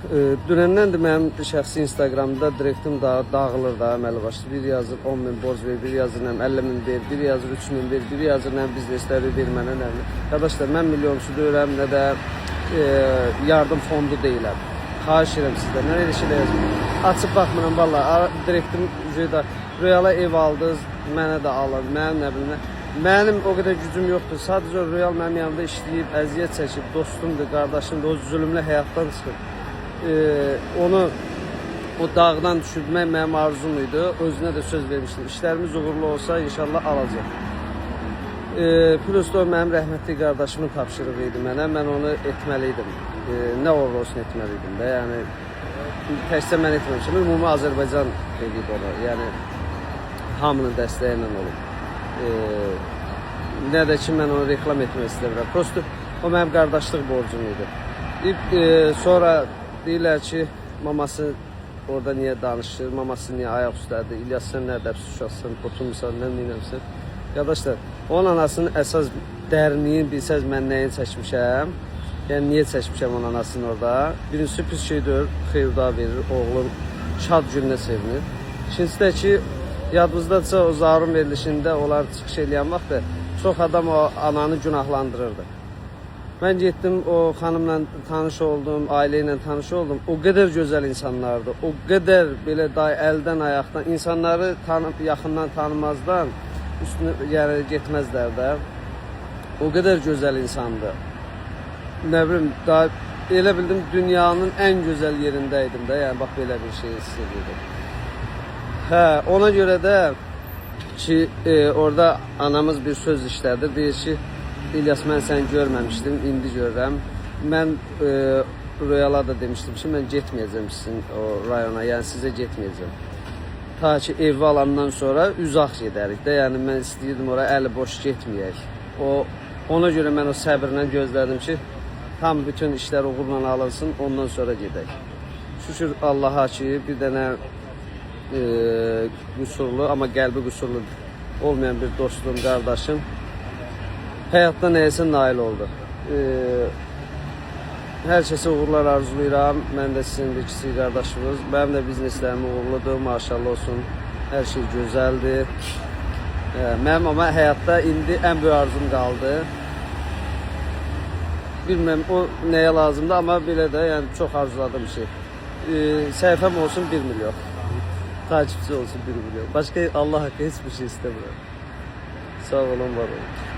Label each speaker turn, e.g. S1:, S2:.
S1: Dünəndən də mənim şəxsi Instagramda direktim dağılır da, əməli başlı. Bir yazır 10.000 borc ver, bir yazır 50.000 ver, bir yazır 3.000 ver, bir yazır biznesləri ver mənə nə. Qardaşlar, mən milyonçu deyirəm, nə də yardım fondu deyiləm. Xahiş edirəm sizdən, nə elə şeylə yazın. Açıb baxmıram, valla, direktim üzrə Royala ev aldınız, mənə də alın, mənim nə bilim. Mənim o qədər gücüm yoxdur. Sadəcə Royal mənim yanımda işləyib, əziyyət çəkib, dostumdur, qardaşımdır, o zülmlü həyatdan çıxıb. Onu o dağdan düşürmək mənim arzum idi. Özünə də söz vermişdim. İşlərimiz uğurlu olsa inşallah alacaq. Plus da mənim rəhmətli qardaşımın tapşırığı idi mənə. Mən onu etməliydim. Nə olur olsun etməliydim də. Yəni təkcə mən etməmişəm. Ümumi Azərbaycan edib onu. Yəni hamının dəstəyi ilə olub. Nə də ki mən onu reklam etmək istəmirəm. Prosto o mənim qardaşlıq borcum idi. Sonra deyirlər ki, maması orada niyə danışır, maması niyə ayaq üstədir, İlyas sən nə dərs uşaqsın, oturmuşsan, nə neyləmsən. Qardaşlar, onun anasının əsas dərinliyin bilsəz mən nəyin çəkmişəm, yəni niyə çəkmişəm onun anasını orada. Birincisi pis şeydir, xeyirda verir, oğlum şad gününə sevinir. İkincisi də ki, yadınızdadsa o zarun verilişində onlar çıxış eləyən vaxt çox adam o ananı günahlandırırdı. Mən getdim, o xanımla tanış oldum, ailə ilə tanış oldum. O qədər gözəl insanlardı, o qədər belə əldən ayaqdan, insanları yaxından tanımazdan üstünə getməzlər də. O qədər gözəl insandı. Nə bilim, elə bildim dünyanın ən gözəl yerindəydim də, yəni bax belə bir şey hiss edirdim. Ona görə də ki, orada anamız bir söz işlədir, deyir ki, İlyas, mən səni görməmişdim, indi görürəm. Mən Royala da demişdim ki, mən getməyəcəm sizin o rayona, yəni sizə getməyəcəm. Ta ki, evi alandan sonra uzaq gedərik də, yəni mən istəyirdim oraya əli boş getməyək. Ona görə mən o səbirlə gözlədim ki, tam bütün işlər uğurla alınsın, ondan sonra gedək. Şükür Allaha ki, bir dənə qüsurlu, amma qəlbi qüsurlu olmayan bir dostum, qardaşım həyatda nəyəsə nail oldu. Hər kəsə uğurlar arzulayıram. Mən də sizin də kiçik qardaşınız. Mənim də bizneslərim uğurludur, maşallah olsun. Hər şey gözəldir. Mənim amma həyatda indi ən böyük arzum qaldı. Bilməm o nəyə lazımdır, amma belə də yəni çox arzuladığım şey. Səhifəm olsun 1 milyon. Takipçi olsun 1 milyon. Başka Allah hakkı hiçbir şey istemiyorum. Sağ olun, var olun.